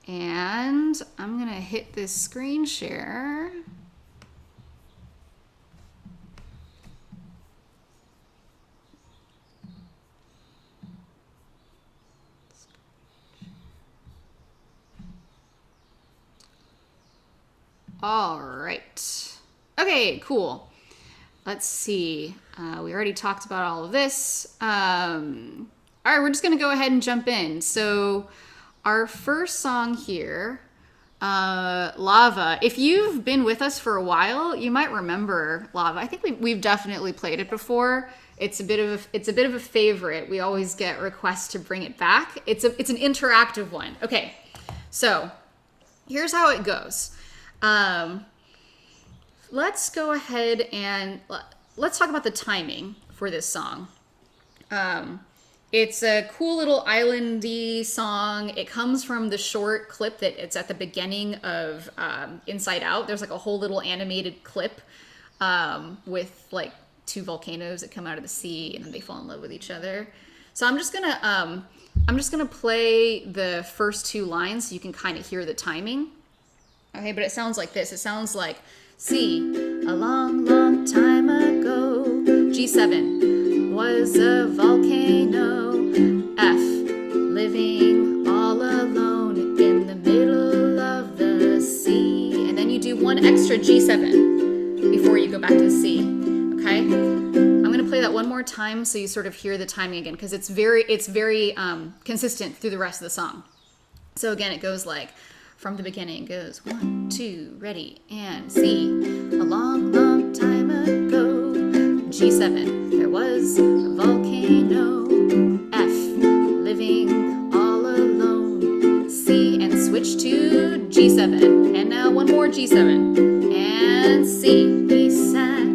And I'm gonna hit this screen share. All right. Okay, cool. Let's see. We already talked about all of this. All right, we're just going to go ahead and jump in. So our first song here, Lava. If you've been with us for a while, you might remember Lava. I think we've definitely played it before. It's a bit of a favorite. We always get requests to bring it back. It's an interactive one. Okay, so here's how it goes. Let's go ahead and let's talk about the timing for this song. It's a cool little islandy song. It comes from the short clip that it's at the beginning of Inside Out. There's like a whole little animated clip with like two volcanoes that come out of the sea and then they fall in love with each other. So I'm just gonna play the first two lines so you can kind of hear the timing. Okay, but it sounds like this. It sounds like C, a long, long time ago. G7 was a volcano. F, living all alone in the middle of the sea. And then you do one extra G7 before you go back to the C. Okay? I'm going to play that one more time so you sort of hear the timing again because it's very consistent through the rest of the song. So again, it goes like, from the beginning goes 1, 2, ready, and C. A long, long time ago, G7, there was a volcano. F, living all alone. C, and switch to G7. And now one more G7. And C, he sat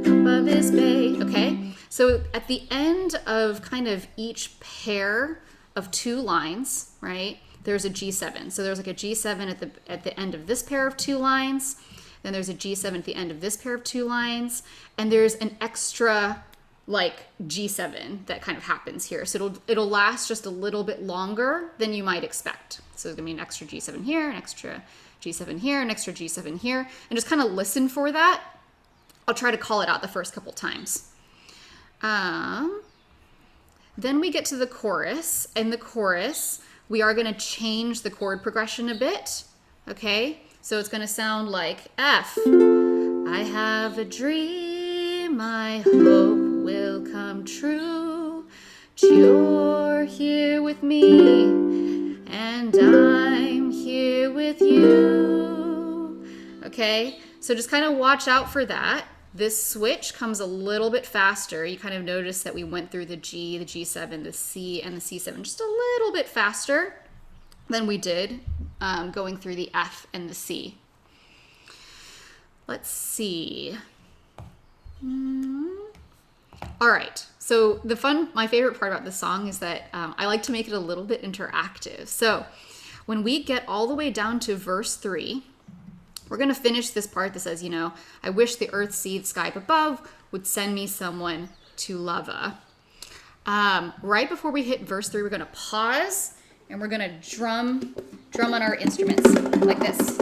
above his bay. Okay, so at the end of kind of each pair of two lines, right? There's a G7. So there's like a G7 at the end of this pair of two lines. Then there's a G7 at the end of this pair of two lines. And there's an extra like G7 that kind of happens here. So it'll last just a little bit longer than you might expect. So there's gonna be an extra G7 here, an extra G7 here, an extra G7 here. And just kind of listen for that. I'll try to call it out the first couple times. Then we get to the chorus. And the chorus, we are going to change the chord progression a bit, okay? So it's going to sound like F. I have a dream, I hope will come true. You're here with me, and I'm here with you. Okay, so just kind of watch out for that. This switch comes a little bit faster. You kind of notice that we went through the G, the G7, the C, and the C7 just a little bit faster than we did going through the F and the C. Let's see. All right, so my favorite part about this song is that I like to make it a little bit interactive. So when we get all the way down to verse 3, we're going to finish this part that says, I wish the earth, sea, the sky above would send me someone to lava. Right before we hit verse 3, we're going to pause and we're going to drum on our instruments like this.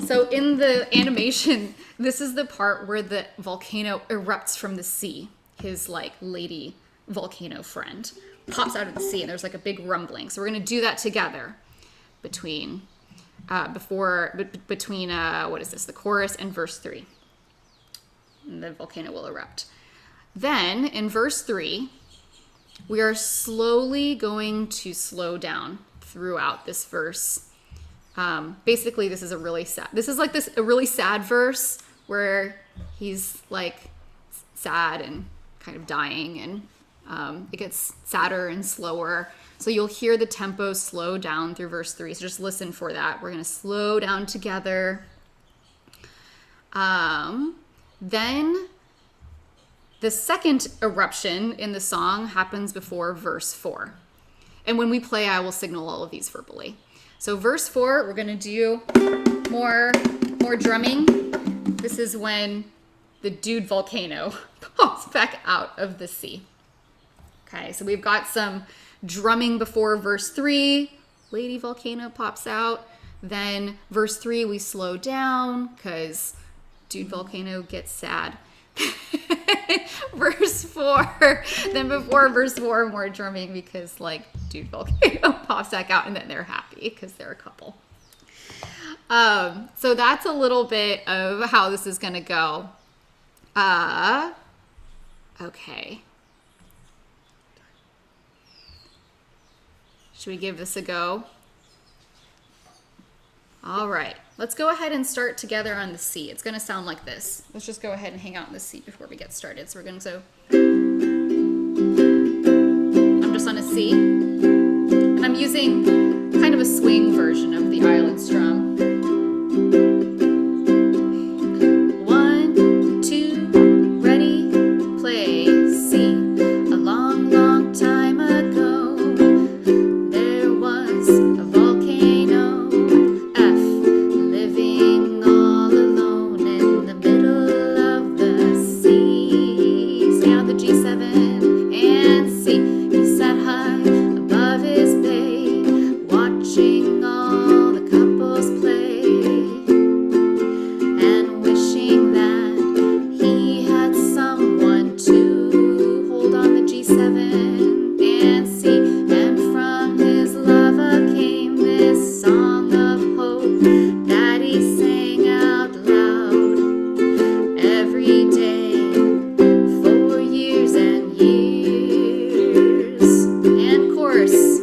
So in the animation, this is the part where the volcano erupts from the sea. His like lady volcano friend pops out of the sea and there's like a big rumbling. So we're going to do that together between what is this, the chorus and verse 3. And the volcano will erupt. Then in verse 3, we are slowly going to slow down throughout this verse. Basically, this is a really sad verse where he's like sad and kind of dying, and it gets sadder and slower. So you'll hear the tempo slow down through verse 3. So just listen for that. We're going to slow down together. Then the second eruption in the song happens before verse 4. And when we play, I will signal all of these verbally. So verse 4, we're going to do more drumming. This is when the dude volcano pops back out of the sea. Okay, so we've got some drumming before verse 3, lady volcano pops out. Then verse 3, we slow down because dude volcano gets sad. Verse 4, then before verse 4, more drumming because like dude volcano pops back out, and then they're happy because they're a couple. So that's a little bit of how this is gonna go. Okay. Should we give this a go? All right, let's go ahead and start together on the C. It's gonna sound like this. Let's just go ahead and hang out in the C before we get started. So we're gonna go, I'm just on a C, and I'm using kind of a swing version of the island strum. 1, 2, ready, play, C. A long, long time ago, there was a volcano, F, living all alone in the middle of the sea. Stay on the G7 and C. He sat high above his bay, watching all the couples play, and wishing that he had someone to hold on the G7 and C. And from his lover came this song of hope that he sang out loud every day for years and years. And chorus.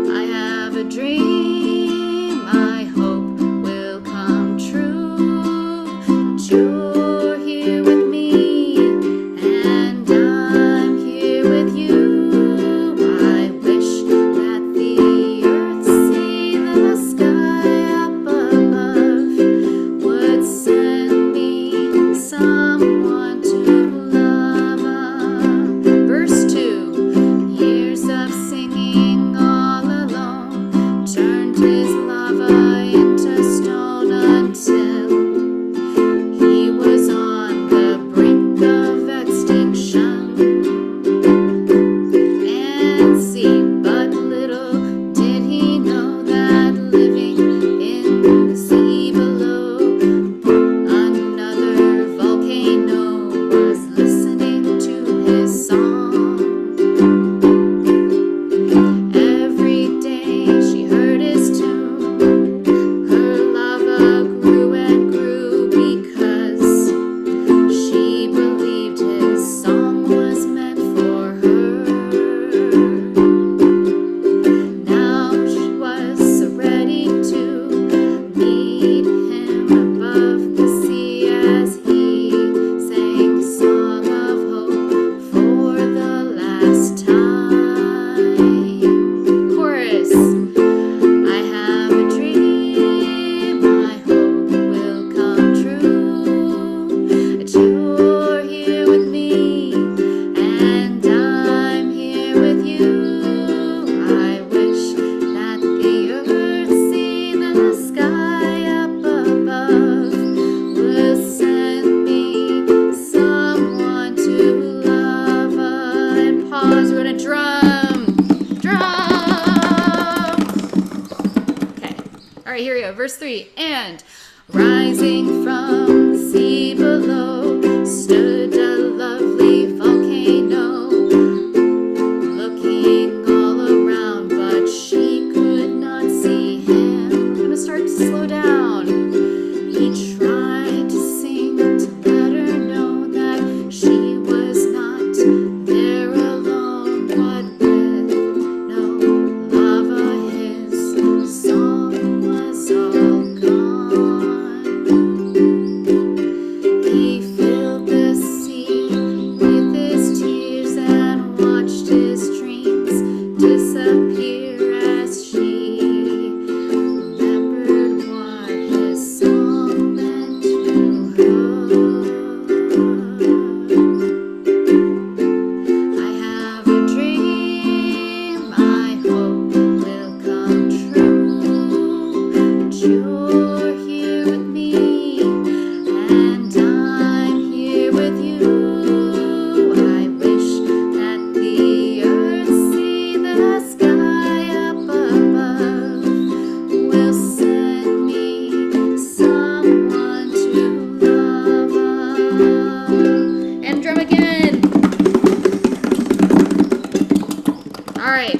I have a dream I hope will come true, that you're here with me and I'm here with you. I wish that the earth seen the sky up above would send me someone to love. Verse 2, years of singing all alone turned his lava into stone until he was on the brink of extinction. And see, but little did he know that living in the sea below, another volcano was listening to his song. Every day she heard his tune, her lava grew and grew because she believed his song was meant for her. Now she was so ready to meet him above the sea as he sang song of hope for the last time. Chorus. I have a dream I hope will come true, that you're here with me and I'm here with you. I wish that the earth seen the sky up above will send me someone to love. And pause, we're gonna drum. Okay, all right, here we go. Verse 3, and rising from the sea below stood a lovely volcano, looking all around, but she could not see him. We're gonna start to slow down. He tried to sing to let her know that she was not there alone, but with no lava, his song was all gone. He filled the sea with his tears and watched his dreams disappear as she remembered what his song meant to her. I have a dream I hope will come true, that you're here with me and I'm here with you. I wish that the earth see the sky All right.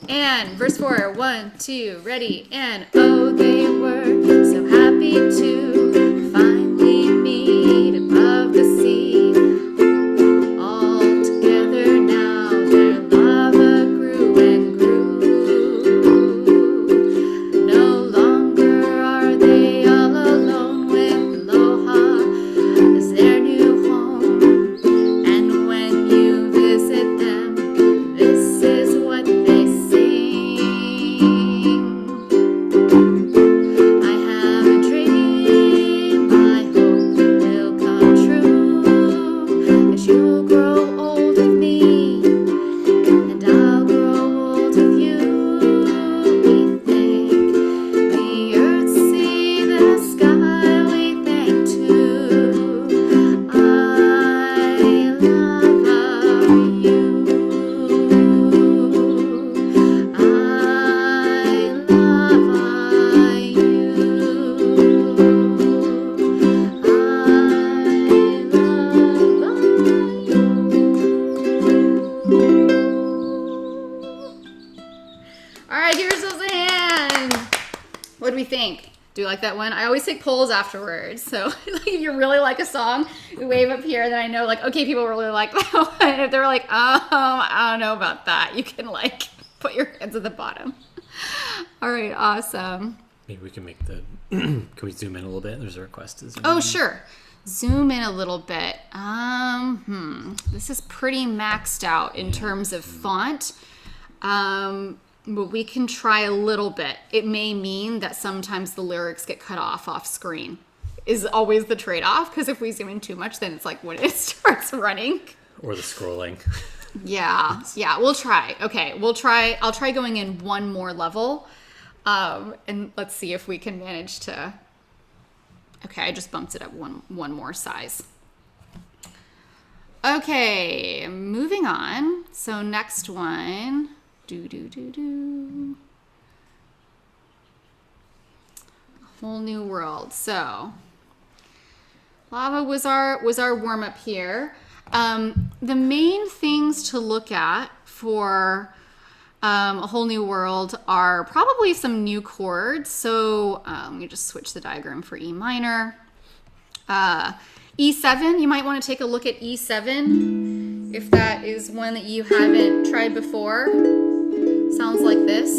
And verse 4. 1, 2, ready. And oh, they were so happy to finally meet above the sea. All together now their lava grew and grew. No longer are they all alone with Aloha as their new home. And when you visit them, this is what they sing. I have a dream, I hope it'll come true, that you'll grow old with me, and I'll grow old with you. We thank the earth, sea, the sky, we thank too. I love you. I All right, give yourselves a hand. What do we think? Do you like that one? I always take polls afterwards. So like, if you really like a song, we wave up here. Then I know, like, okay, people really like that one. And if they're like, I don't know about that, you can like put your hands at the bottom. All right, awesome. Maybe we can make the. Can we zoom in a little bit? There's a request to zoom Oh, in. sure. Zoom in a little bit. This is pretty maxed out in terms of font. But we can try a little bit. It may mean that sometimes the lyrics get cut off screen. Is always the trade-off, because if we zoom in too much, then it's like when it starts running. Or the scrolling. Yeah, we'll try. Okay, I'll try going in one more level. And let's see if we can manage to. Okay, I just bumped it up one more size. Okay, moving on. So next one. Whole new world. So lava was our warm up here. The main things to look at for a whole new world are probably some new chords. So let me just switch the diagram for E minor. E7, you might want to take a look at E7 if that is one that you haven't tried before. Sounds like this.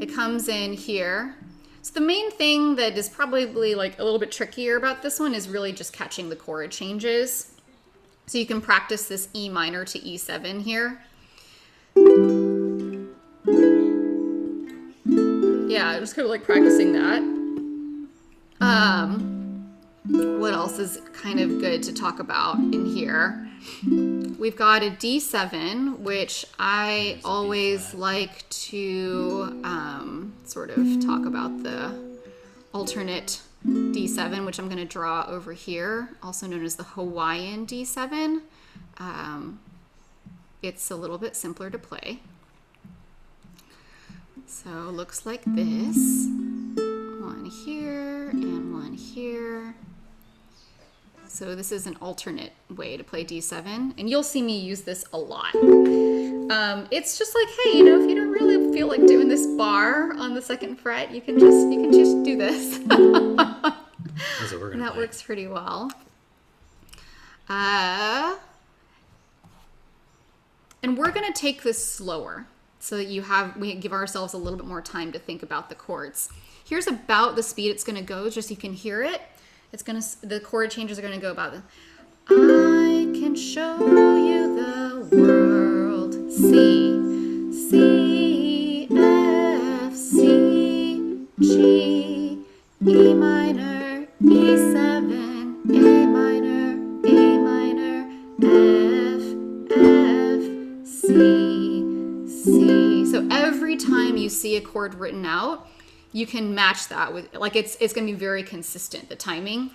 It comes in here. So the main thing that is probably like a little bit trickier about this one is really just catching the chord changes. So you can practice this E minor to E7 here. Yeah, just kind of like practicing that. What else is kind of good to talk about in here? We've got a D7, which I always like to sort of talk about the alternate D7, which I'm going to draw over here, also known as the Hawaiian D7. It's a little bit simpler to play. So it looks like this. One here and one here. So this is an alternate way to play D7, and you'll see me use this a lot. It's just like, hey, if you don't really feel like doing this bar on the second fret, you can just do this. That's what we're gonna and that play. works pretty well. And we're gonna take this slower so that we give ourselves a little bit more time to think about the chords. Here's about the speed it's gonna go, just so you can hear it. The chord changes are gonna go about I can show you the world. C, C, F, C, G, E minor, E7, A minor, F, F, C, C. So every time you see a chord written out, you can match that with, like, it's going to be very consistent, the timing.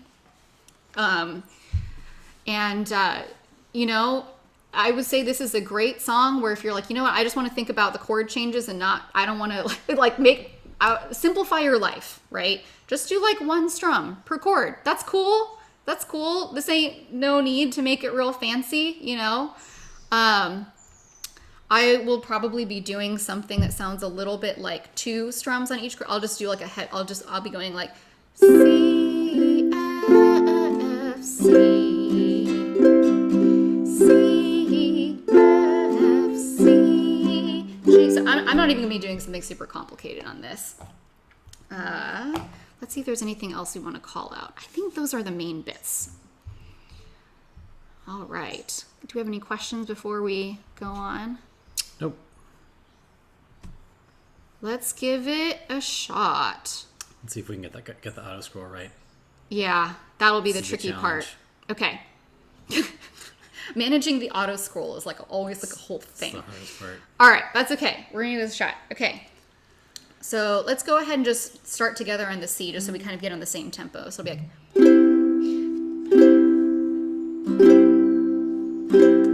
I would say this is a great song where if you're like, you know what, I just want to think about the chord changes and I don't want to simplify your life, right? Just do like one strum per chord. That's cool. This ain't no need to make it real fancy, I will probably be doing something that sounds a little bit like 2 strums on each. I'll just do like a head. I'll be going like C F C C F C G. So I'm not even gonna be doing something super complicated on this. Let's see if there's anything else we want to call out. I think those are the main bits. All right. Do we have any questions before we go on? Nope. Let's give it a shot. Let's see if we can get the auto scroll right. Yeah, that'll be the This is the tricky part. Okay. Managing the auto scroll is like always like a whole thing. That's the hardest part. All right, that's okay. We're gonna give this a shot. Okay. So let's go ahead and just start together on the C, just so we kind of get on the same tempo. So it'll be like.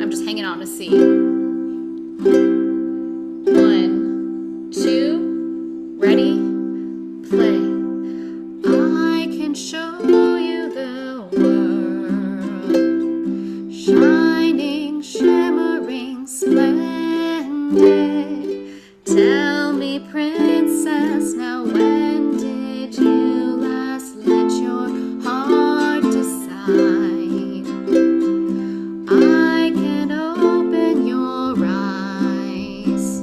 I'm just hanging on a C. 1, 2, ready, play. I can show you the world, shining, shimmering, splendid. Tell me, princess, now when did you last let your heart decide? I can open your eyes,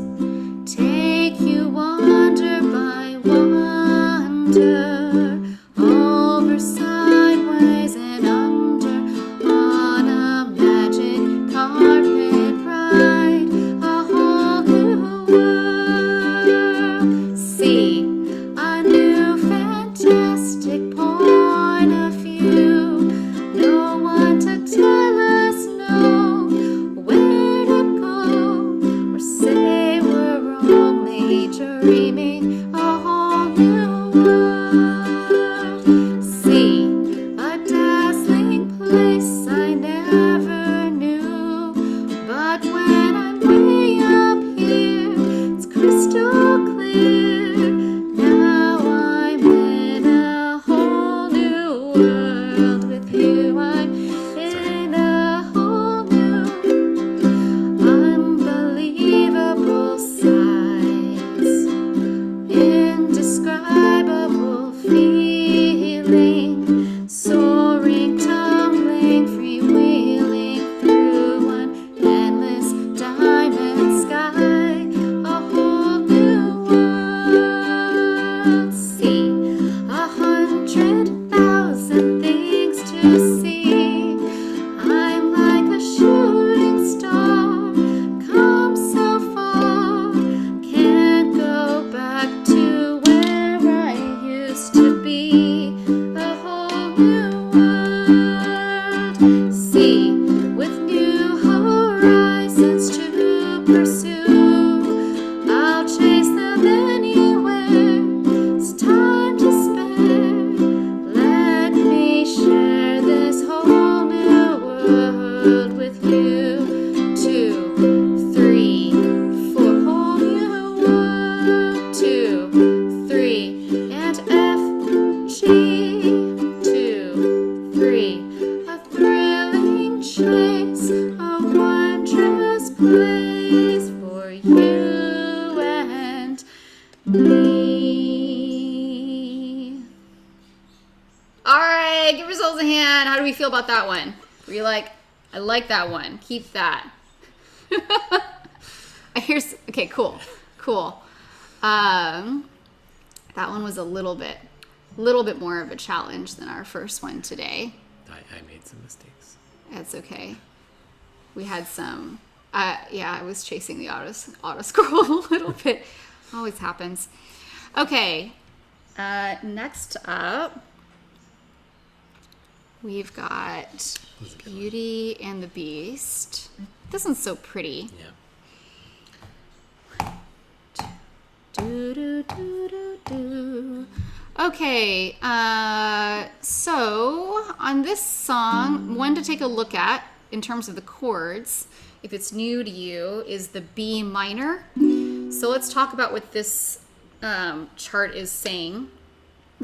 take you wonder by wonder, over, sideways, and under, on a magic carpet ride, a whole new world. See a new fantastic point of view. No one to tell us no where to go, or say we're only dreaming a whole new world. See a dazzling place I never knew, but when I'm way up here, it's crystal clear. Now I'm in a whole new world with you. I'm in a whole new, unbelievable sights, indescribable feeling, soaring, tumbling, freewheeling through an endless diamond sky, a whole new world. See 100,000 things to see. I'm like a shooting star, come so far, can't go back to where I used to be, a whole new world. See, with new horizons to pursue, I'll chase them anywhere. It's time to spare. Let me share this whole new world with you. 2, 3, 4, whole new world. 2, 3, and F, G. 2, 3, a thrilling chase, a wondrous place for you and me. All right, give yourselves a hand. How do we feel about that one? Were you like, I like that one. Keep that. Okay, cool. That one was a little bit more of a challenge than our first one today. I made some mistakes. That's okay. We had some. I was chasing the auto scroll a little bit. Always happens. Okay. Next up, we've got Beauty and the Beast. This one's so pretty. Yeah. Do, do, do, do, do. Okay, so on this song, one to take a look at in terms of the chords, if it's new to you, is the B minor. So let's talk about what this chart is saying.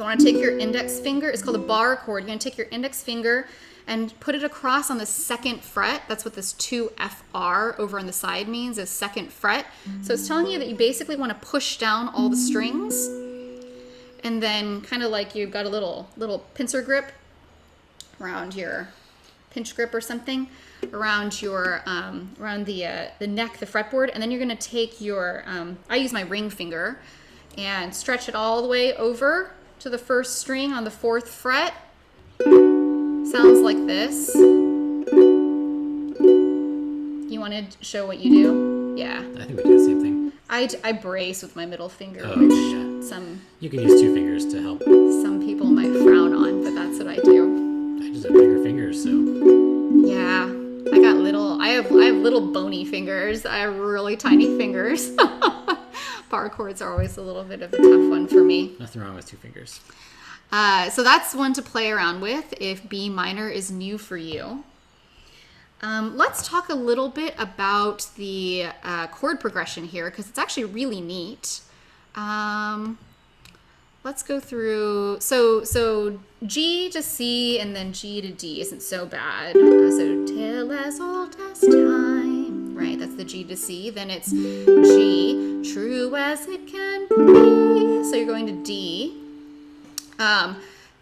You want to take your index finger, it's called a bar chord. You're going to take your index finger and put it across on the 2nd fret. That's what this 2FR over on the side means, is 2nd fret. So it's telling you that you basically want to push down all the strings, and then kind of like you've got a little pincer grip around your pinch grip or something around your around the neck, the fretboard, and then you're going to take your I use my ring finger and stretch it all the way over to the 1st string on the 4th fret. Sounds like this. You want to show what you do? Yeah. I think we do the same thing. I brace with my middle finger, Oh, which yeah. you can use 2 fingers to help. some people might frown on, but that's what I do. I just have bigger fingers, so. Yeah. I have little bony fingers. I have really tiny fingers. Bar chords are always a little bit of a tough one for me. Nothing wrong with 2 fingers. So that's one to play around with if B minor is new for you. Let's talk a little bit about the chord progression here, because it's actually really neat. Let's go through. So G to C and then G to D isn't so bad. So till as old as time, right? That's the G to C. Then it's G, true as it can be. So you're going to D.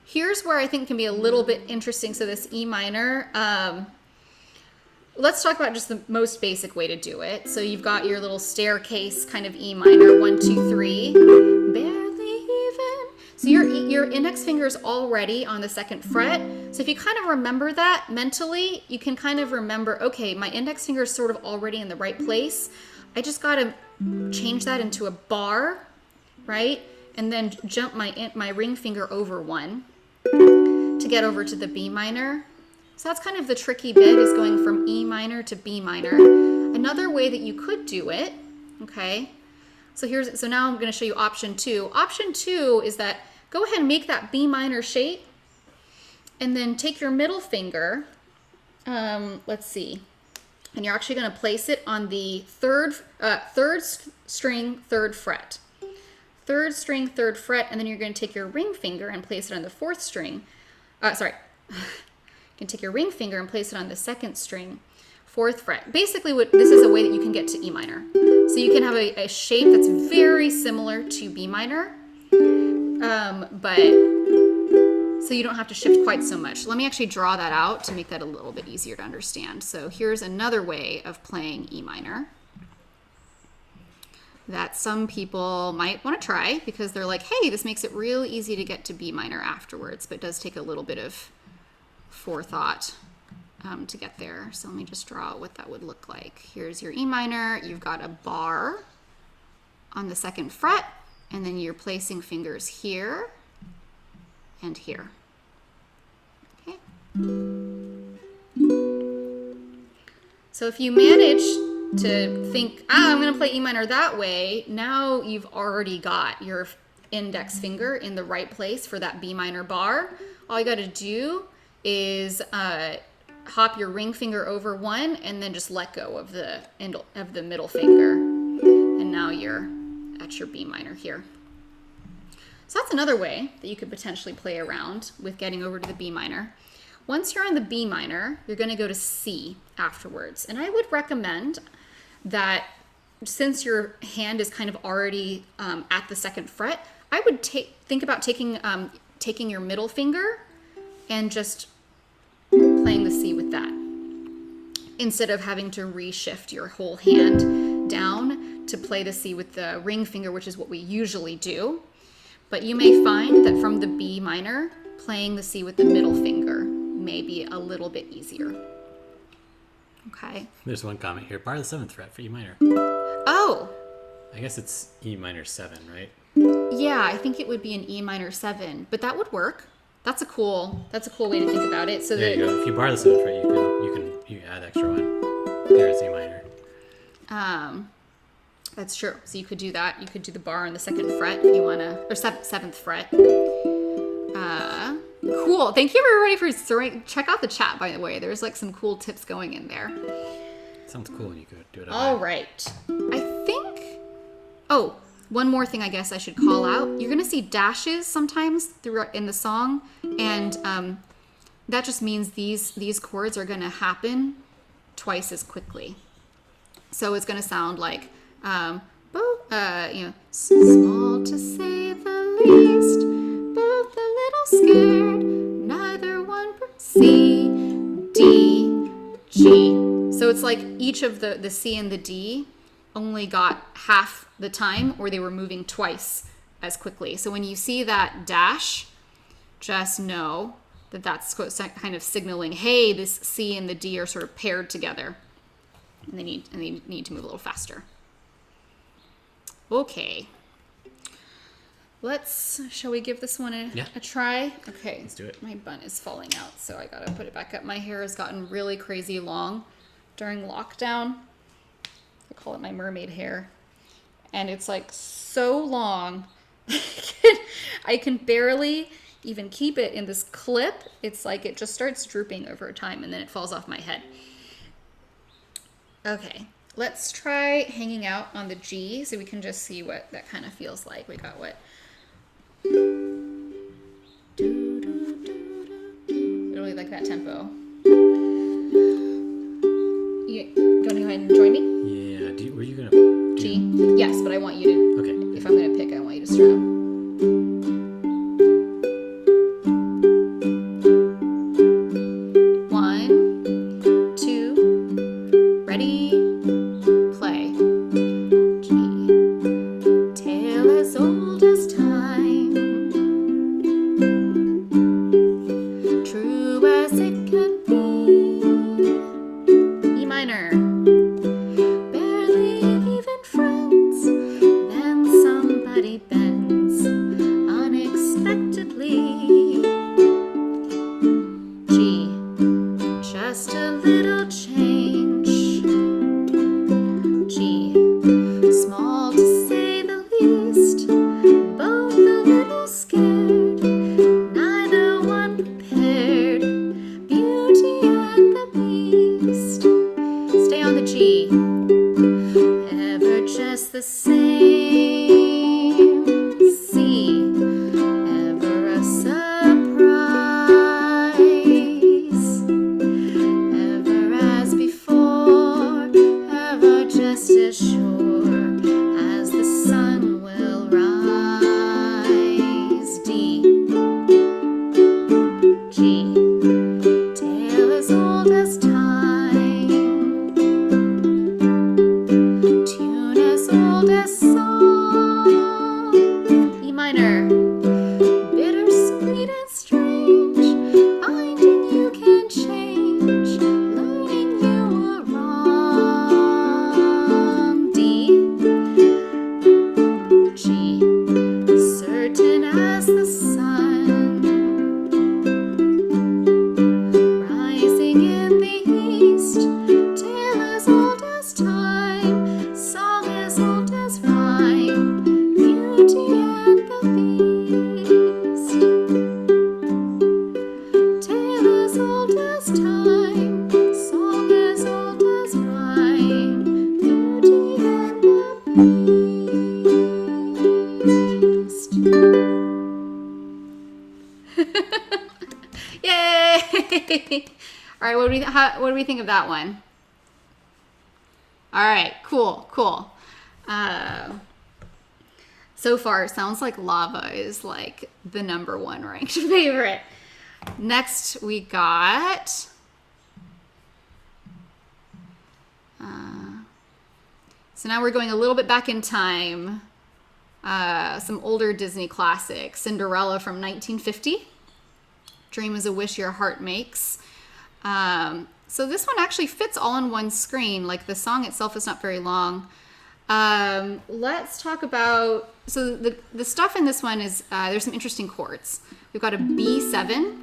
Here's where I think can be a little bit interesting. So this E minor, let's talk about just the most basic way to do it. So you've got your little staircase kind of E minor, 1, 2, 3, barely even. So your index finger is already on the 2nd fret. So if you kind of remember that mentally, you can kind of remember, okay, my index finger is sort of already in the right place. I just got to change that into a bar, right? And then jump my ring finger over 1 to get over to the B minor. So that's kind of the tricky bit, is going from E minor to B minor. Another way that you could do it, okay? So now I'm going to show you option 2. Option 2 is that go ahead and make that B minor shape, and then take your middle finger. Let's see, and you're actually going to place it on the third string, 3rd fret. 3rd string, 3rd fret, and then you're going to take your ring finger and place it on the 4th string. You can take your ring finger and place it on the 2nd string, 4th fret. Basically, this is a way that you can get to E minor. So you can have a shape that's very similar to B minor, but so you don't have to shift quite so much. Let me actually draw that out to make that a little bit easier to understand. So here's another way of playing E minor that some people might want to try, because they're like, hey, this makes it real easy to get to B minor afterwards, but it does take a little bit of forethought to get there. So let me just draw what that would look like. Here's your E minor. You've got a bar on the 2nd fret, and then you're placing fingers here and here. Okay. So if you manage to think, I'm going to play E minor that way, now you've already got your index finger in the right place for that B minor bar. All you got to do is hop your ring finger over 1 and then just let go of the middle finger, and now you're at your B minor here. So that's another way that you could potentially play around with getting over to the B minor. Once you're on the B minor, you're going to go to C afterwards, and I would recommend that, since your hand is kind of already at the 2nd fret, I would think about taking your middle finger and just playing the C with that, instead of having to reshift your whole hand down to play the C with the ring finger, which is what we usually do. But you may find that from the B minor, playing the C with the middle finger may be a little bit easier. Okay. There's one comment here. Bar the 7th fret for E minor. Oh. I guess it's E minor 7, right? Yeah, I think it would be an E minor 7, but that would work. That's a cool way to think about it. So there you go. If you bar the 7th fret, you can add extra 1. There's E minor. That's true. So you could do that. You could do the bar on the 2nd fret if you want to, or 7th fret. Cool. Thank you everybody for check out the chat, by the way. There's like some cool tips going in there. Sounds cool when you could do it. All right. I think, One more thing I guess I should call out. You're going to see dashes sometimes throughout in the song, and that just means these chords are going to happen twice as quickly. So it's going to sound like, small to say the least, both a little scared, neither one C, D, G. So it's like each of the C and the D only got half the time, or they were moving twice as quickly. So when you see that dash, just know that that's kind of signaling, hey, this C and the D are sort of paired together, and they need to move a little faster. Okay. Shall we give this one a try? Okay. Let's do it. My bun is falling out, so I gotta put it back up. My hair has gotten really crazy long during lockdown. I call it my mermaid hair. And it's like so long. I can barely even keep it in this clip. It's like it just starts drooping over time and then it falls off my head. Okay, let's try hanging out on the G so we can just see what that kind of feels like. We got what? I really like that tempo. You want to go ahead and join me? Yeah. Were you gonna do... G? Yes, but I want you to. Okay. If I'm gonna pick, I want you to strum. One, two, ready, play. G. Tale as old as time, true as it can be. E minor. Barely even friends, then somebody bends unexpectedly. G. Just a little change. G. Small to say the least, both a little scared, neither one prepared. Beauty and the Beast. Stay on the G. Ever just the same. C. Ever a surprise. Ever as before, ever just as sure as the sun will rise. D. G. Tale as old as time, tune as old as song. E minor. Bittersweet and strange, finding you can change, learning you were wrong. D. G. Certain as the sun, rising in the east, tale as old as time, song as old as rhyme, Beauty and the Beast. Tale as old as time, song as old as rhyme, Beauty and the Beast. Yay! All right, what do we think of that one? All right, cool. So far, it sounds like Lava is like the #1 ranked favorite. Next, we got so now we're going a little bit back in time. Some older Disney classics. Cinderella from 1950. Dream is a wish your heart makes. So this one actually fits all in one screen. Like the song itself is not very long. Let's talk about, so the stuff in this one is, there's some interesting chords. We've got a B7.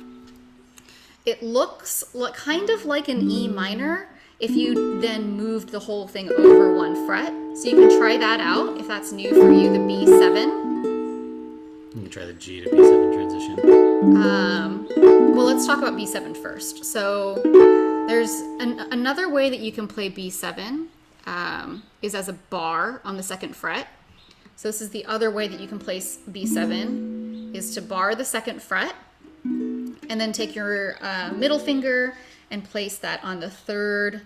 It looks kind of like an E minor if you then moved the whole thing over one fret. So you can try that out if that's new for you, the B7. You can try the G to B7 transition. Well, let's talk about B7 first. So there's another way that you can play B7 is as a bar on the 2nd fret. So this is the other way that you can place B7, is to bar the 2nd fret, and then take your middle finger and place that on the 3rd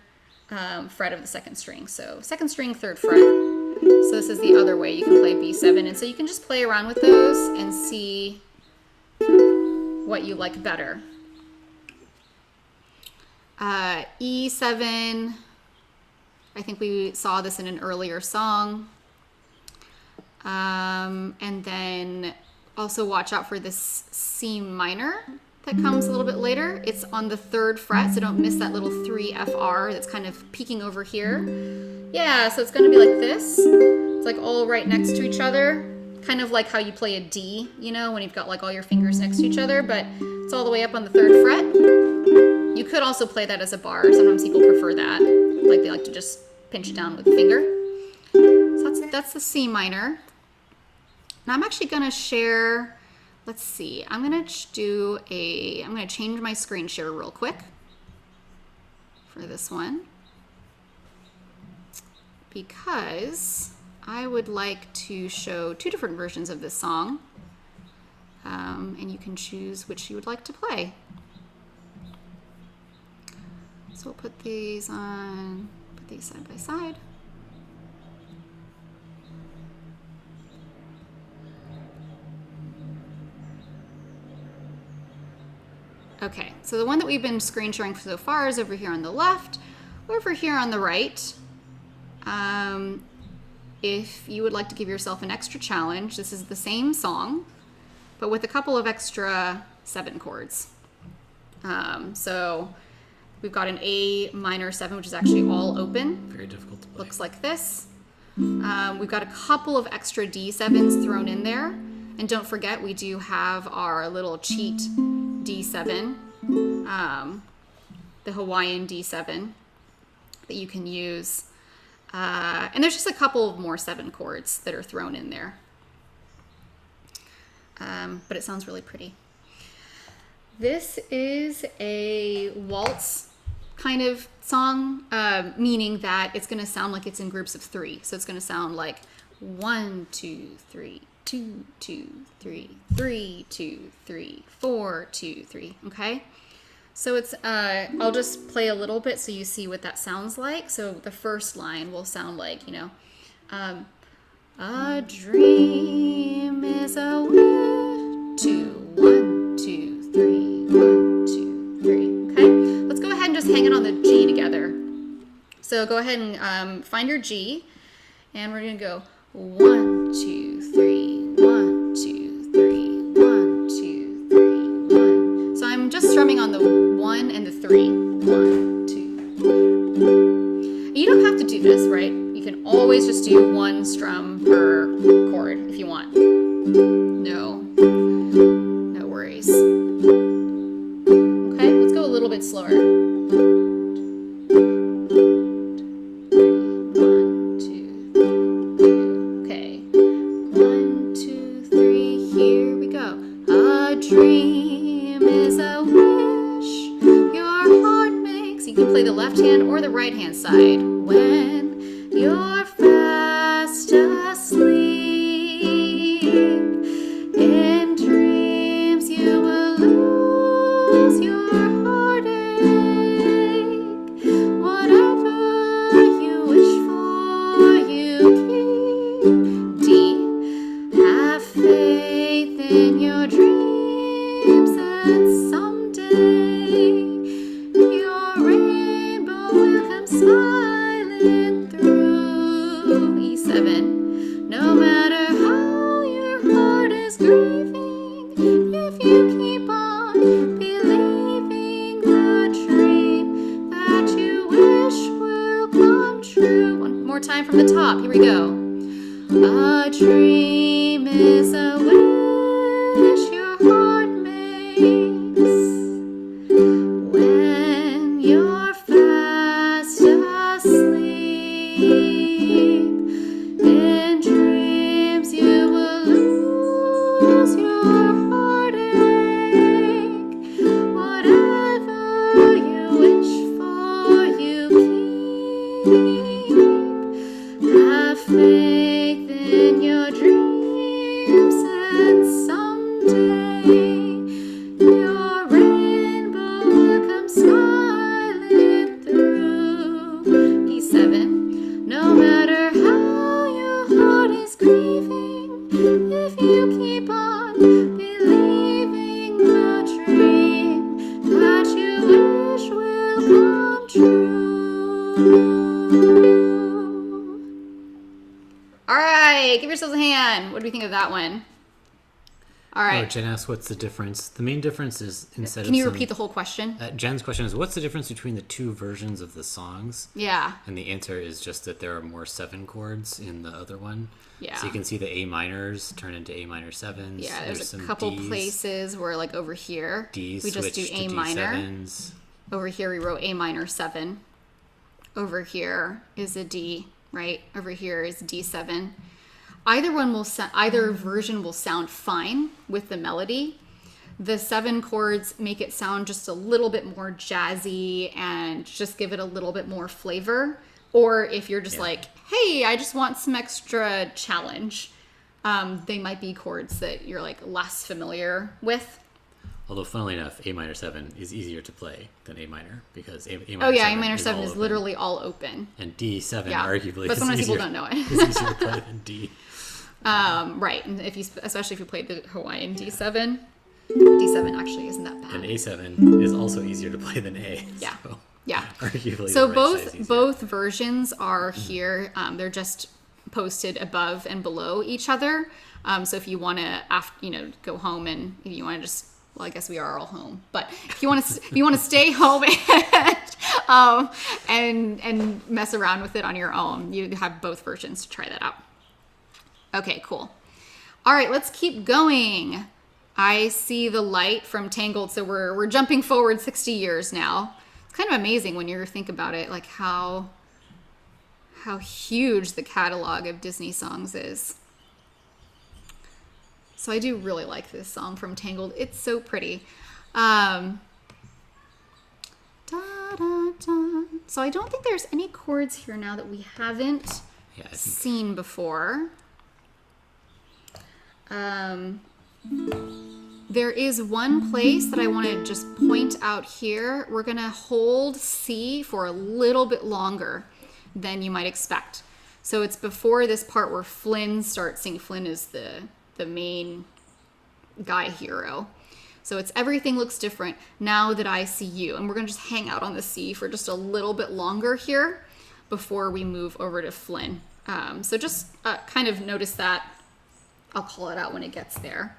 fret of the 2nd string. So 2nd string, 3rd fret. So this is the other way you can play B7. And so you can just play around with those and see what you like better. E7, I think we saw this in an earlier song. And then also watch out for this C minor that comes a little bit later. It's on the 3rd fret, so don't miss that little 3 FR that's kind of peeking over here. Yeah, so it's going to be like this. It's like all right next to each other, kind of like how you play a D, you know, when you've got like all your fingers next to each other, but it's all the way up on the 3rd fret. You could also play that as a bar. Sometimes people prefer that. Like they like to just pinch it down with the finger. So that's the C minor. Now I'm actually going to share, let's see, I'm going to change my screen share real quick for this one, because I would like to show 2 different versions of this song, and you can choose which you would like to play. So we'll put these side by side. Okay, so the one that we've been screen sharing so far is over here on the left, over here on the right. If you would like to give yourself an extra challenge, this is the same song, but with a couple of extra 7 chords. So we've got an A minor 7, which is actually all open. Very difficult to play. Looks like this. We've got a couple of extra D7s thrown in there. And don't forget, we do have our little cheat D7, the Hawaiian D7 that you can use. And there's just a couple of more 7 chords that are thrown in there. But it sounds really pretty. This is a waltz kind of song, meaning that it's going to sound like it's in groups of 3. So it's going to sound like 1, 2, 3, 2, 2, 3, 3, 2, 3, 4, 2, 3. Okay. So it's, I'll just play a little bit so you see what that sounds like. So the first line will sound like, you know, a dream is a wish. 2, 1, 2, 3, 1, 2, 3. Okay. Let's go ahead and just hang it on the G together. So go ahead and find your G, and we're going to go 1, 2, 3, 1, 2, 3, 1, 2, 3, 1. So I'm just strumming on the 1 and the 3. 1, 2. You don't have to do this, right? You can always just do 1 strum per chord if you want. No worries. Okay, let's go a little bit slower. 1, 2, 3. Okay. 1, 2, 3. Here we go. A dream is a wish your heart makes. You can play the left hand or the right hand side. When you're fast asleep, in dreams you will lose your heartache. Whatever you wish for, you keep. D. Have faith in your dreams, and someday your rainbow will come smiling through. E7. No matter how your heart is grieving, if you keep on believing, the dream that you wish will come true. One more time from the top. Here we go. A dream is a wish your heart makes. When you're fast asleep, in dreams you will lose your heartache. Whatever you wish for, you keep. Have faith in your dreams. leaving if you keep on believing the dream that you wish will come true. All right, give yourselves a hand. What do we think of that one? All right. Oh, Jen asks, what's the difference? The main difference is instead Can you repeat the whole question? Jen's question is, what's the difference between the two versions of the songs? Yeah. And the answer is just that there are more 7 chords in the other one. Yeah. So you can see the A minors turn into A minor 7s. Yeah, there's a some couple Ds. places where, like, over here, Ds we just do switch A to minor. D7s. Over here, we wrote A minor 7. Over here is a D, right? Over here is D7. Either version will sound fine with the melody. The 7 chords make it sound just a little bit more jazzy and just give it a little bit more flavor. Or if you're just like, hey, I just want some extra challenge, they might be chords that you're like less familiar with. Although, funnily enough, A minor 7 is easier to play than A minor because A minor Oh yeah, 7 A minor 7 is open. literally all open. And D7 Yeah, arguably but is sometimes easier, people don't know it. is easier to play than D. Right, and especially if you played the Hawaiian D7. D7 actually isn't that bad. And A7 is also easier to play than A. Yeah. So Yeah. arguably So the right size easier. both versions are here. They're just posted above and below each other. So if you want to, go home and if you want to just, well, I guess we are all home. But if you want to stay home and mess around with it on your own, you have both versions to try that out. Okay, cool. All right, let's keep going. I see the light from Tangled, so we're jumping forward 60 years now. It's kind of amazing when you think about it, like how huge the catalog of Disney songs is. So I do really like this song from Tangled. It's so pretty. Da, da, da. So I don't think there's any chords here now that we haven't seen before. There is one place that I want to just point out here. We're going to hold C for a little bit longer than you might expect. So it's before this part where Flynn starts singing. Flynn is the main guy hero. So it's everything looks different now that I see you. And we're going to just hang out on the C for just a little bit longer here before we move over to Flynn. So just kind of notice that. I'll call it out when it gets there.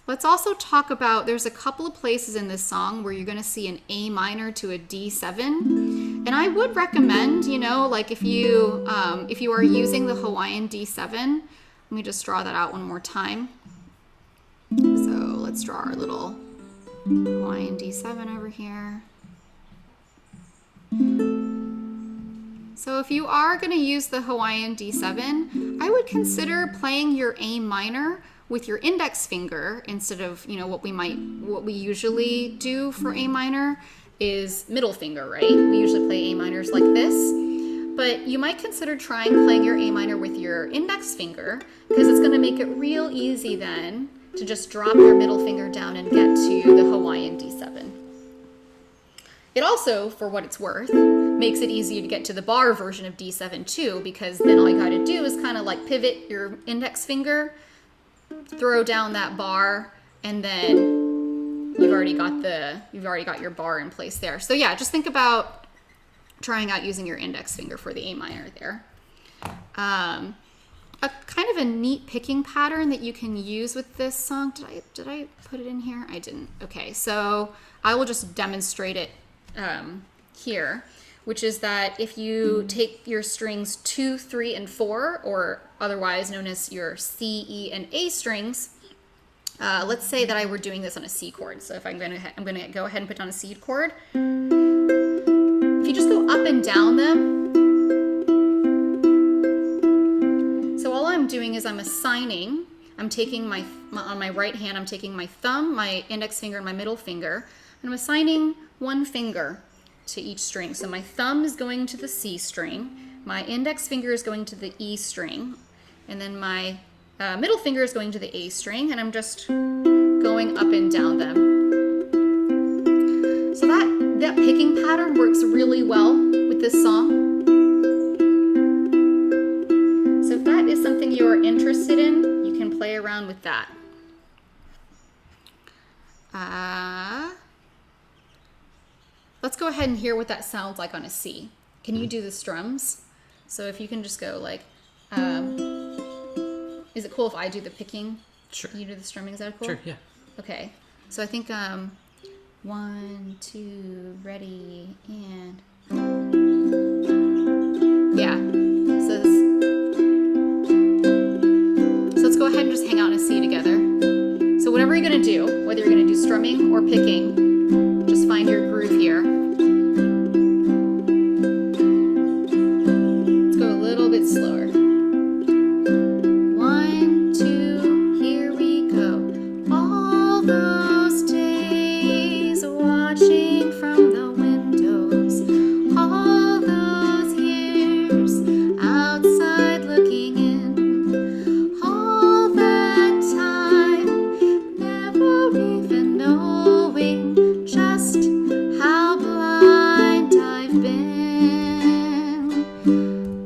Let's also talk about, there's a couple of places in this song where you're going to see an A minor to a D7. And I would recommend, like if you are using the Hawaiian D7, let me just draw that out one more time. So let's draw our little Hawaiian D7 over here. So if you are going to use the Hawaiian D7, I would consider playing your A minor with your index finger instead of, what we usually do for A minor is middle finger, right? We usually play A minors like this, but you might consider trying playing your A minor with your index finger because it's going to make it real easy then to just drop your middle finger down and get to the Hawaiian D7. It also, for what it's worth, makes it easier to get to the bar version of D7 too, because then all you gotta do is kind of like pivot your index finger, throw down that bar, and then you've already got your bar in place there. So yeah, just think about trying out using your index finger for the A minor there. A kind of a neat picking pattern that you can use with this song. Did I put it in here? I didn't. Okay, so I will just demonstrate it here, which is that if you take your strings 2, 3, and 4, or otherwise known as your C, E, and A strings, let's say that I were doing this on a C chord. So if I'm gonna go ahead and put down a C chord. If you just go up and down them, so all I'm doing is I'm taking on my right hand, I'm taking my thumb, my index finger, and my middle finger, and I'm assigning one finger to each string. So my thumb is going to the C string, my index finger is going to the E string, and then my middle finger is going to the A string, and I'm just going up and down them. So that picking pattern works really well with this song. So if that is something you're interested in, you can play around with that. Let's go ahead and hear what that sounds like on a C. Can you do the strums? So if you can just go like, is it cool if I do the picking? Sure. You do the strumming, is that cool? Sure, yeah. Okay. So I think 1, 2, ready, and yeah. So let's go ahead and just hang out in a C together. So whatever you're gonna do, whether you're gonna do strumming or picking, just find your groove here. Let's go a little bit slower. 1, 2, here we go. All those days watching from the windows, all those years outside looking in, all that time never even knowing just how blind I've been.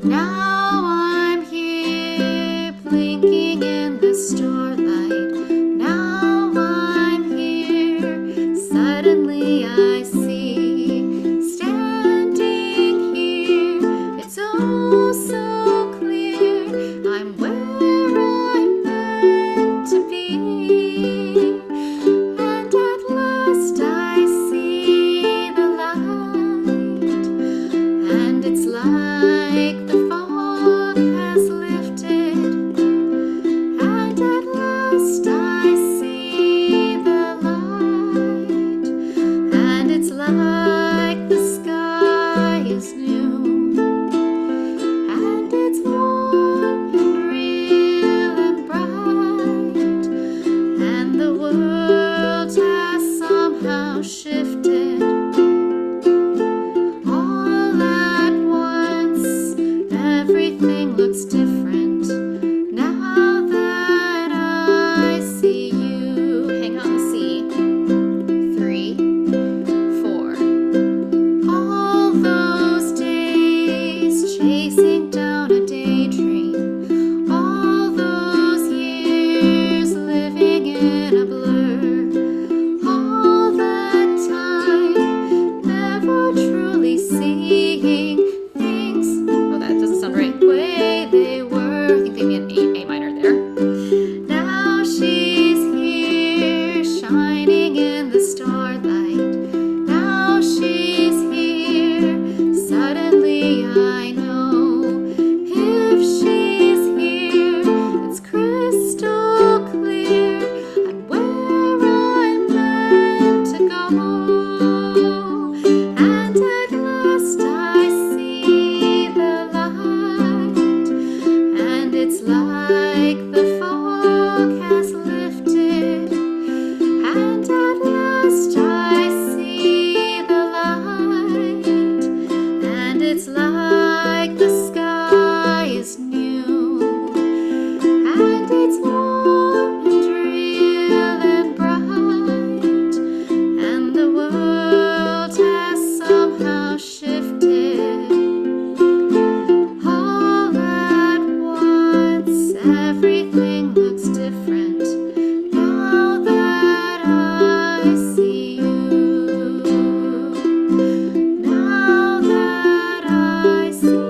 Now I'm here blinking in the starlight. Now I'm here, suddenly I see, standing here, it's oh so clear, I'm where I'm meant to be. And at last I see the light, and it's like the fog has lifted. And at last I see the light, and it's like the sky is new, and it's warm and real and bright, and the world has somehow shifted. All at once, everything looks different. Now that I see you, hang on the C. 3, 4. All those days chasing down a daydream. All those years living in a blur. All that time never truly seeing things. Oh, that doesn't sound right. Way they were. I think they meant A minor there. Now she's here, shining in the starlight. Now she's here, suddenly I know. If she's here, it's crystal clear. I'm where I'm meant to go. And at last I see the light, and it's like the fog has lifted. And at last I see the light, and it's like the sky is new, and it's warm and real and bright, and the world has somehow shifted. All at once, everything looks different. Now that I see you. Now that I see you.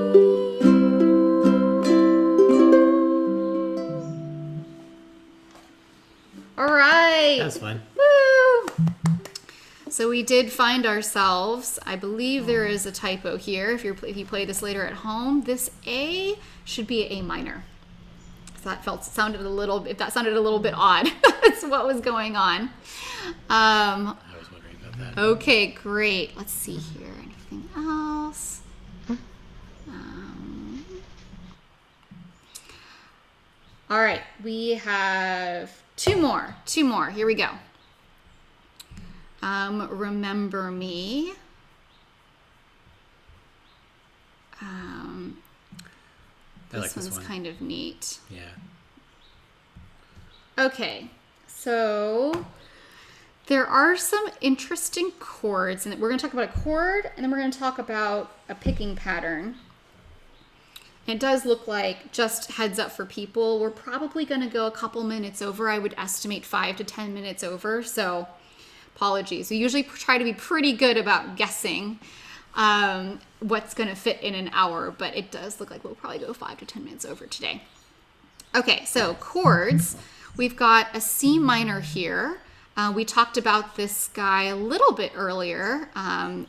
All right. That was fun. Woo! So we did find ourselves, I believe there is a typo here. If you play this later at home, this A should be A minor. So that sounded a little bit odd. That's what was going on. I was wondering about that. Okay, great. Let's see here. Anything else? All right, we have two more. Here we go. Remember me. I like This this one's one. kind of neat. Yeah. Okay, so there are some interesting chords, and we're going to talk about a chord, and then we're going to talk about a picking pattern. It does look like, just heads up for people, we're probably going to go a couple minutes over. I would estimate 5 to 10 minutes over. So apologies. We usually try to be pretty good about guessing what's going to fit in an hour, but it does look like we'll probably go 5 to 10 minutes over today. Okay, so chords. We've got a C minor here. We talked about this guy a little bit earlier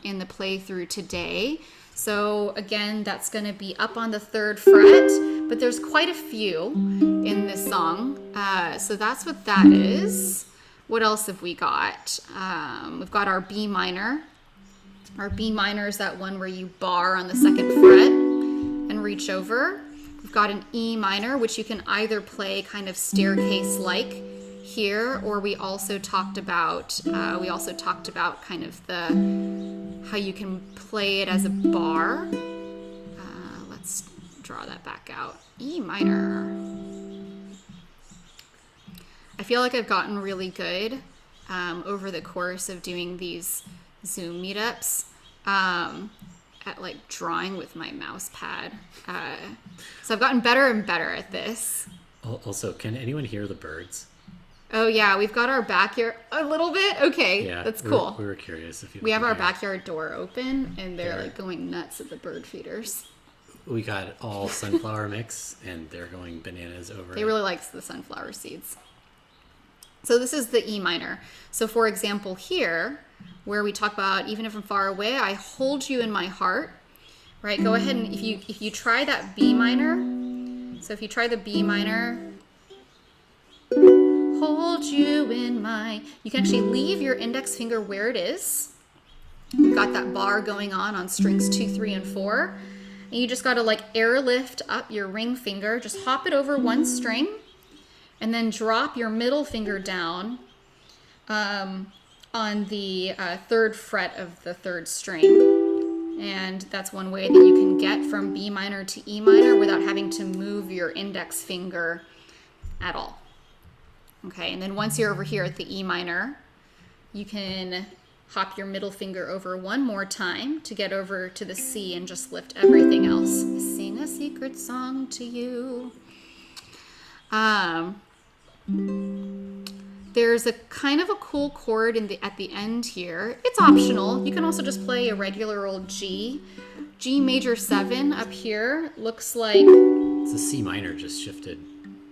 in the playthrough today. So again, that's going to be up on the 3rd fret, but there's quite a few in this song. So that's what that is. What else have we got? We've got our B minor. Our B minor is that one where you bar on the 2nd fret and reach over. We've got an E minor, which you can either play kind of staircase-like here, or we also talked about kind of how you can play it as a bar. Let's draw that back out. E minor. I feel like I've gotten really good over the course of doing these Zoom meetups at like drawing with my mouse pad. So I've gotten better and better at this. Also, can anyone hear the birds? Oh yeah, we've got our backyard a little bit. Okay, Yeah, that's cool. We were curious if you. We have our hear. backyard door open, and they're like going nuts at the bird feeders. We got all sunflower mix, and they're going bananas over. They really like the sunflower seeds. So this is the E minor. So for example, here, where we talk about even if I'm far away, I hold you in my heart. Right? Go ahead and if you try that B minor. So if you try the B minor. Hold you in my... You can actually leave your index finger where it is. You've got that bar going on strings 2, 3, and 4. And you just got to like airlift up your ring finger. Just hop it over one string. And then drop your middle finger down on the 3rd fret of the 3rd string. And that's one way that you can get from B minor to E minor without having to move your index finger at all. Okay, and then once you're over here at the E minor, you can hop your middle finger over one more time to get over to the C and just lift everything else. Sing a secret song to you. There's a kind of a cool chord at the end here. It's optional. You can also just play a regular old G. G major 7 up here looks like... It's a C minor just shifted.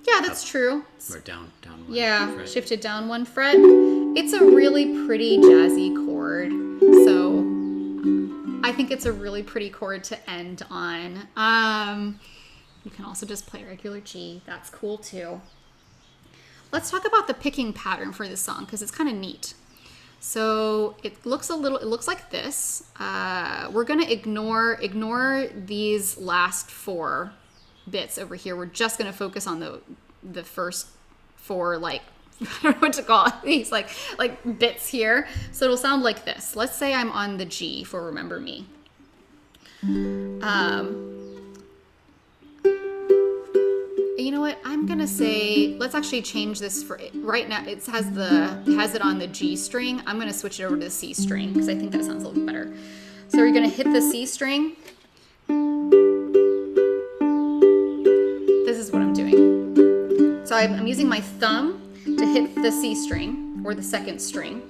Yeah, that's true. Or down one. Yeah, fret. shifted down 1 fret. It's a really pretty jazzy chord. So I think it's a really pretty chord to end on. You can also just play regular G. That's cool too. Let's talk about the picking pattern for this song because it's kind of neat. So it looks like this. We're gonna ignore these last 4 bits over here. We're just gonna focus on the first 4, like, I don't know what to call it, these like bits here. So it'll sound like this. Let's say I'm on the G for Remember Me. You know what? I'm gonna say let's actually change this for right now. It has it on the G string. I'm gonna switch it over to the C string because I think that sounds a little bit better. So we're gonna hit the C string. This is what I'm doing. So I'm using my thumb to hit the C string or the 2nd string.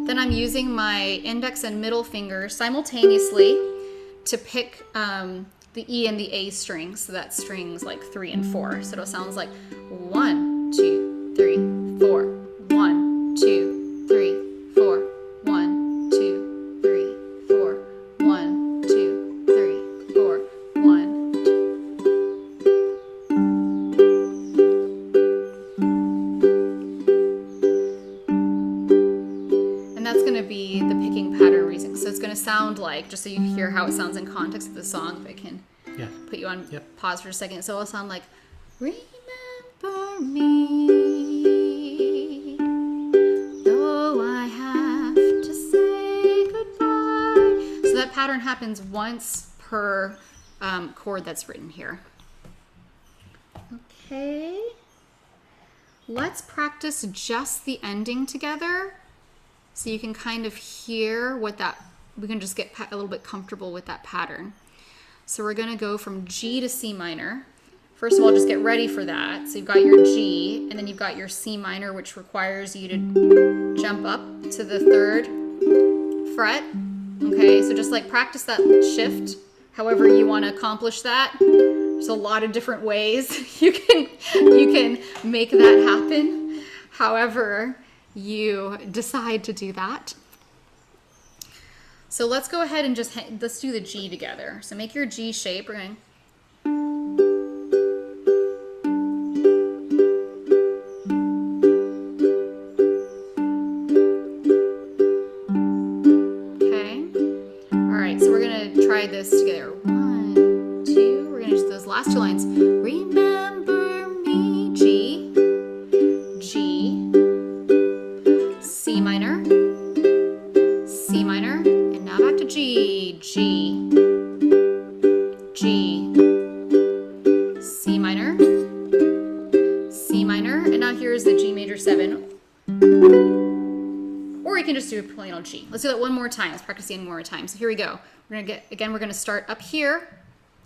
Then I'm using my index and middle finger simultaneously to pick the E and the A strings. So that strings like 3 and 4. So it sounds like 1, 2, 3, 4. 1, 2, 3, 4. 1, 2, 3, 4. 1, 2, 3, 4. 1, 2. And that's going to be the picking pattern reason. So it's going to sound like, just so you hear how it sounds in context of the song, if I can put you on pause for a second. So it'll sound like, remember me, though I have to say goodbye. So that pattern happens once per chord that's written here. Okay. Let's practice just the ending together so you can kind of hear what that, we can just get a little bit comfortable with that pattern. So we're going to go from G to C minor. First of all, just get ready for that. So you've got your G, and then you've got your C minor, which requires you to jump up to the 3rd fret. Okay, so just like practice that shift, however you want to accomplish that. There's a lot of different ways you can make that happen, however you decide to do that. So let's go ahead and let's do the G together. So make your G shape. We're going. This together. 1, 2. We're gonna do those last 2 lines. Remember me, G, G, C minor, C minor, and now back to G, G, G, C minor, C minor, and now here's the G major 7. Or you can just do a plain old G. Let's do that one more time. Let's practice it one more time. So here we go. We're gonna start up here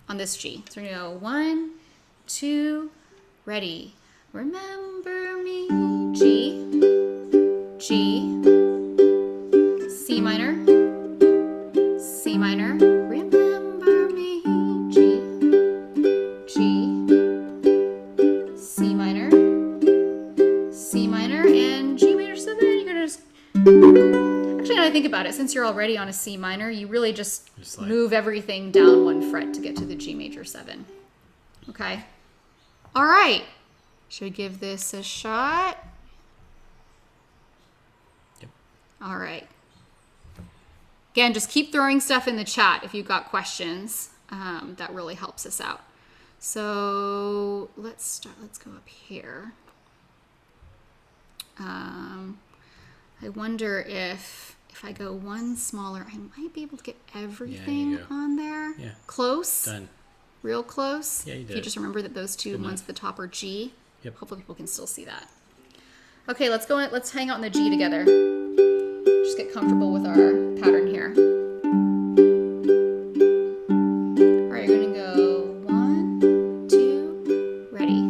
on this G. So we're gonna go 1, 2, ready. Remember me, G, G, C minor, C minor. Remember me, G, G, C minor, C minor, and G major 7. You're gonna just. Actually, now I think about it, since you're already on a C minor, you really just like move everything down 1 fret to get to the G major 7. Okay? All right. Should we give this a shot? Yep. All right. Again, just keep throwing stuff in the chat if you've got questions. That really helps us out. So let's start. Let's go up here. I wonder if I go one smaller, I might be able to get everything on there. Yeah. Close. Done. Real close. Yeah, you did. If you just remember that those 2 ones at the top are G. Yep. Hopefully people can still see that. Okay, let's hang out in the G together. Just get comfortable with our pattern here. All right, you're gonna go 1, 2, ready.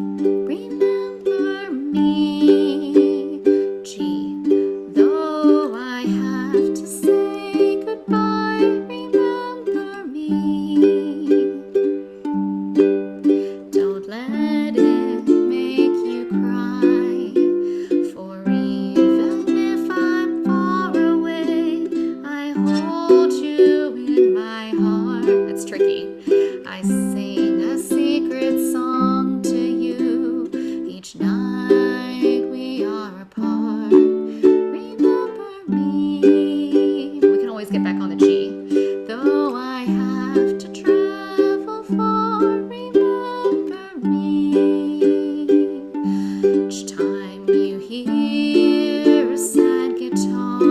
Remember me, G. Though I have to say goodbye, remember me. Don't let it make you cry, for even if I'm far away, I hold you in my heart. That's tricky. I sing a secret song to you each night we are apart. Remember me. We can always get back on the G. Though I have to travel far, remember me. Each time you hear a sad guitar,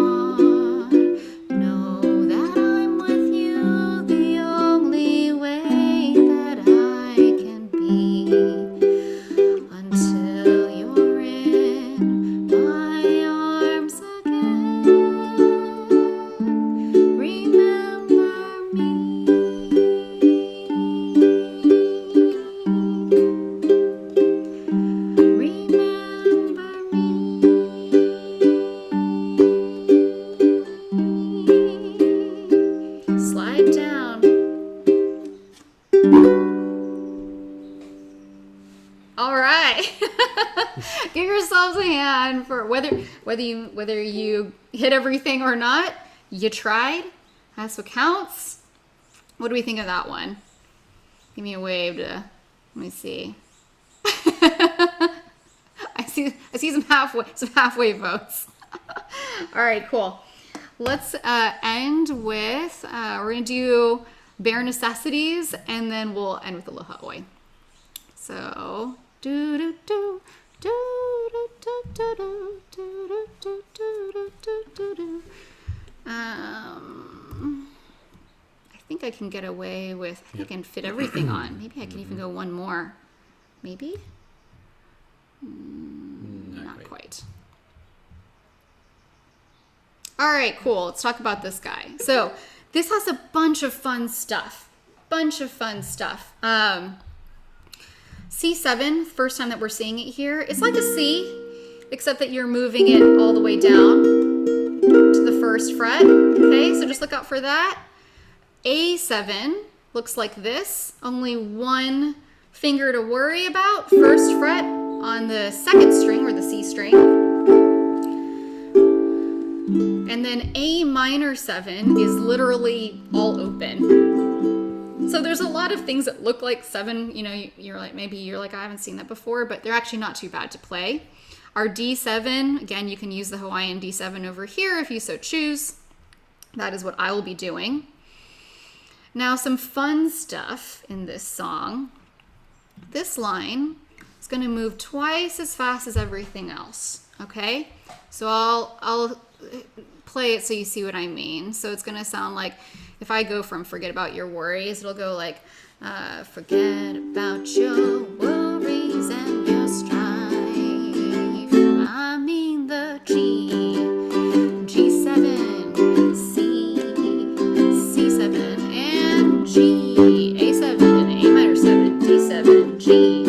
know that I'm with you the only way that I can be, until you're in my arms again. Remember me. Remember me. Slide down. All right. Give yourselves a hand for whether you hit everything or not. You tried. That's what counts. What do we think of that one? Give me a wave to. Let me see. I see some halfway votes. All right, cool. Let's end with we're gonna do bare necessities, and then we'll end with Aloha Oi. So do do do do do do do do do do do do do. I think I can get away with. I think I can fit everything on. Maybe I can even go one more. Maybe. Not quite. All right, cool. Let's talk about this guy. So this has a bunch of fun stuff. bunch of fun stuff. C7, first time that we're seeing it here, it's like a C, except that you're moving it all the way down to the first fret. Okay, so just look out for that. A7 looks like this, only one finger to worry about, first fret on the second string or the C string. And then A minor 7 is literally all open. So there's a lot of things that look like 7, you know, you're like, maybe you're like, I haven't seen that before, but they're actually not too bad to play. Our D7, again, you can use the Hawaiian D7 over here if you so choose. That is what I will be doing. Now, some fun stuff in this song. This line is going to move twice as fast as everything else, okay? So I'll play it so you see what I mean. So it's going to sound like, if I go from forget about your worries, it'll go like, forget about your worries and your strife. I mean the G, G7, C, C7, and G, A7, and A minor 7, D7, G.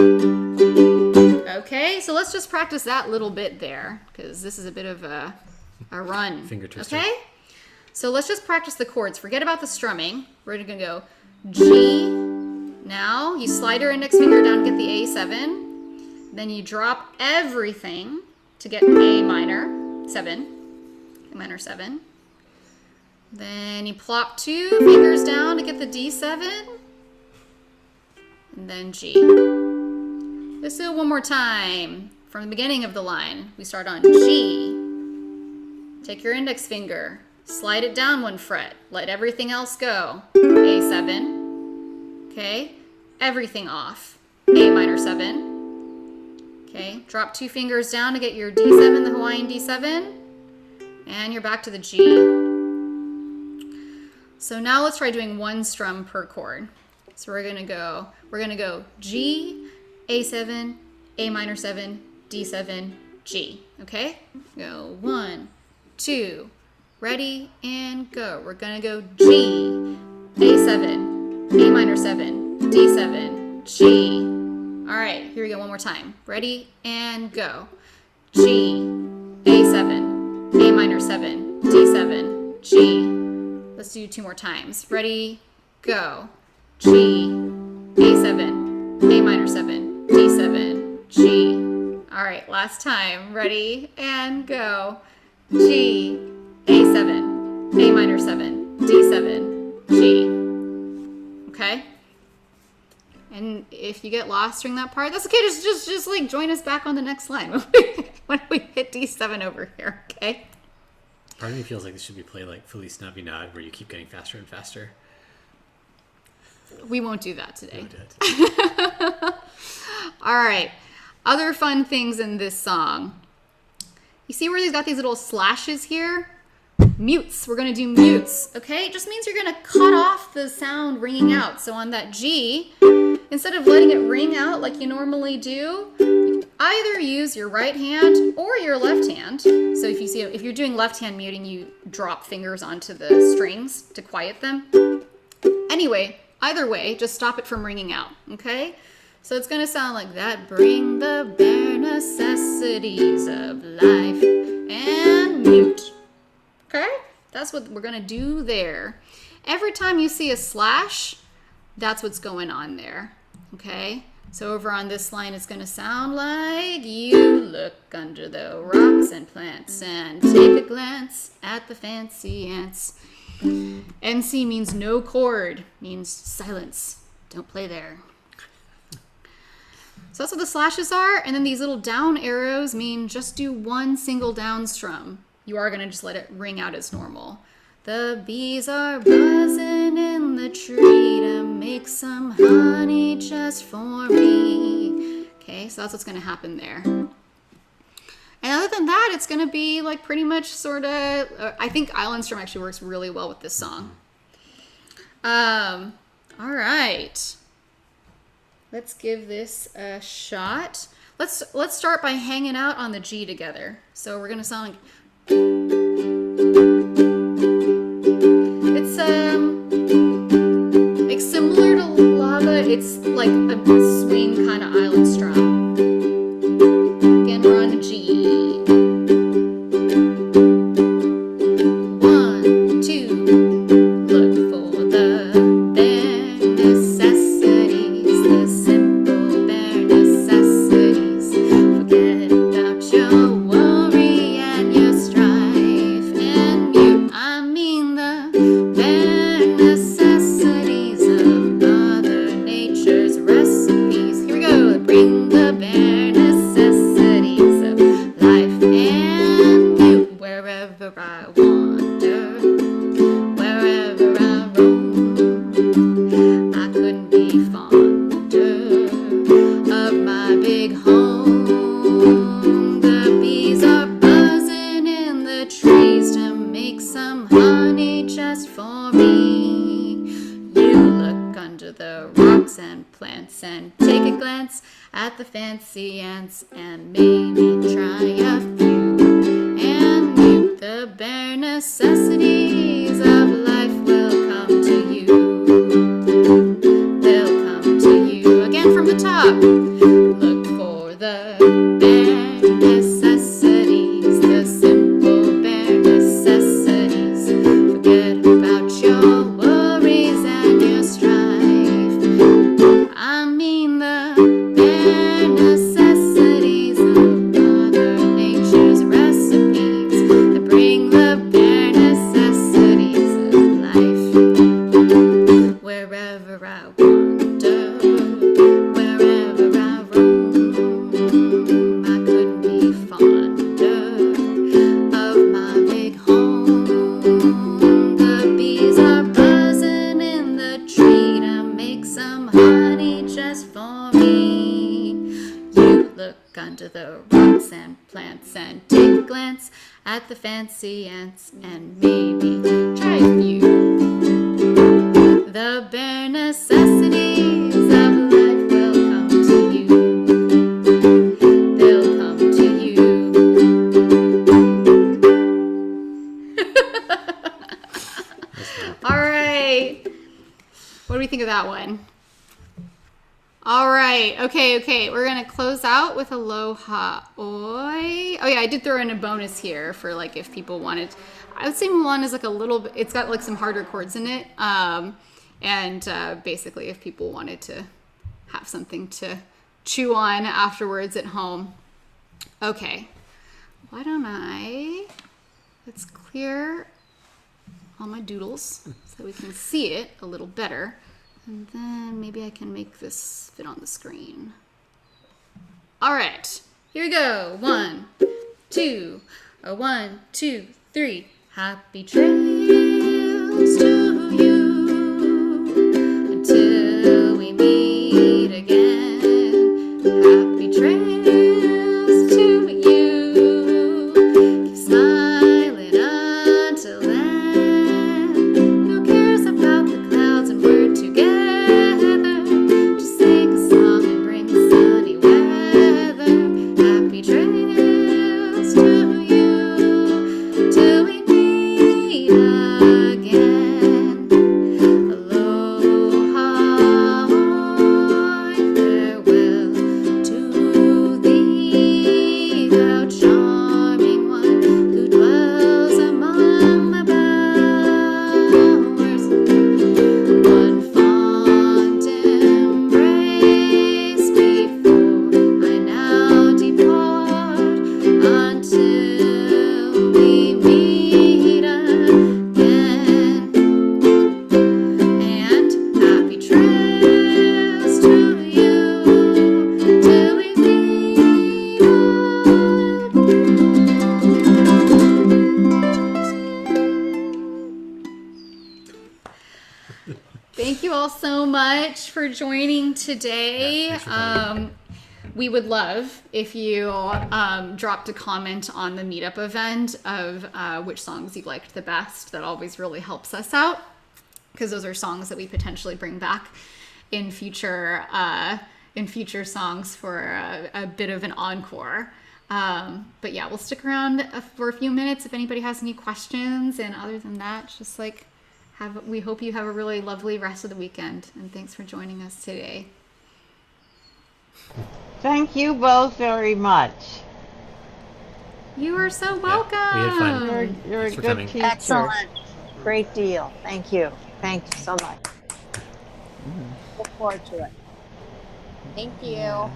Okay, so let's just practice that little bit there, because this is a bit of a run. Finger twister. Okay? So let's just practice the chords. Forget about the strumming. We're going to go G. Now you slide your index finger down to get the A7. Then you drop everything to get A minor 7. A minor 7. Then you plop 2 fingers down to get the D7. And then G. Let's do it one more time. From the beginning of the line, we start on G. Take your index finger. Slide it down 1 fret. Let everything else go. A7. Okay. Everything off. A minor 7. Okay. Drop 2 fingers down to get your D7, the Hawaiian D7. And you're back to the G. So now let's try doing 1 strum per chord. So we're gonna go G, A7, A minor 7, D7, G. Okay? Go 1, 2. Ready, and go. We're gonna go G, A7, A minor 7, D7, G. All right, here we go one more time. Ready, and go. G, A7, A minor 7, D7, G. Let's do 2 more times. Ready, go. G, A7, A minor 7, D7, G. All right, last time. Ready, and go. G, A7, A minor 7, D7, G. Okay? And if you get lost during that part, that's okay. Just like join us back on the next line when we hit D7 over here, okay? Part of me feels like this should be played like Feliz Navidad, where you keep getting faster and faster. We won't do that today. We won't do that today. All right. Other fun things in this song. You see where he's got these little slashes here? Mutes. We're going to do mutes, okay? It just means you're going to cut off the sound ringing out. So on that G, instead of letting it ring out like you normally do, you can either use your right hand or your left hand. So if you're doing left hand muting, you drop fingers onto the strings to quiet them. Anyway, either way, just stop it from ringing out, okay? So it's going to sound like that. Bring the bare necessities of life and mute. Okay? That's what we're going to do there. Every time you see a slash, that's what's going on there. Okay? So over on this line, it's going to sound like you look under the rocks and plants and take a glance at the fancy ants. NC means no chord, means silence. Don't play there. So that's what the slashes are. And then these little down arrows mean just do 1 single down strum. You are going to just let it ring out as normal. The bees are buzzing in the tree to make some honey just for me. Okay, so that's what's going to happen there. And other than that, it's going to be like pretty much sort of, I think Island Strum actually works really well with this song. All right. Let's give this a shot. Let's start by hanging out on the G together. So we're going to sound like, it's like similar to It's like a swing kind of island strum. Again, we're on a G. 1, 2. Look for the bare necessities, the simple bare necessities. Forget about your worry and your strife and you. I mean the bare necessities of Mother Nature's recipes. Here we go. Bring the bare necessities of life and you. Wherever I wander, wherever I roam, I couldn't be fonder of my big home. The bees are buzzing in the trees to make some honey just for me. You look under the rocks and plants and take a glance at the fancy ants and maybe try a few. And you, the bare necessities of life will come to you. They'll come to you. Again from the top. Look for the bare necessities, the simple bare necessities. Forget about your worries and your strife. I mean the bare necessities of Mother Nature's recipes that bring the bare necessities of life. Wherever I wander, wherever I roam, I couldn't be fonder of my big home. The bees are buzzing in the tree to make some honey just for me. You look under the rocks and plants and take a glance at the fancy ants and maybe try a few. The bare necessities of life will come to you. They'll come to you. All right. What do we think of that one? All right. Okay. We're going to close out with Aloha Oi. Oh, yeah, I did throw in a bonus here for like if people wanted. I would say Mulan is like a little bit, it's got like some harder chords in it. Basically, if people wanted to have something to chew on afterwards at home. Okay. Why don't let's clear all my doodles so we can see it a little better. And then maybe I can make this fit on the screen. All right, here we go. 1, 2, 1, 2, 3. Happy trails to you until we meet again. Happy trails to you. Keep smiling until then. Who cares about the clouds and we're together? Just sing a song and bring sunny weather. Happy trails to you till we meet again. Aloha, farewell to thee, thou charming one who dwells among the bowers. One fond embrace before I now depart until we meet again. And happy trails to you till we meet again. Thank you all so much for joining today. Yeah, thanks for coming. We would love if you dropped a comment on the meetup event of which songs you liked the best. That always really helps us out because those are songs that we potentially bring back in future songs for a bit of an encore. But yeah, we'll stick around for a few minutes if anybody has any questions. And other than that, just like We hope you have a really lovely rest of the weekend, and thanks for joining us today. Thank you both very much. You are so welcome. Yeah, we had fun. You're a Thanks for good coming. teacher. Excellent. Great deal. Thank you. Thank you so much. Look forward to it. Thank you. Yeah.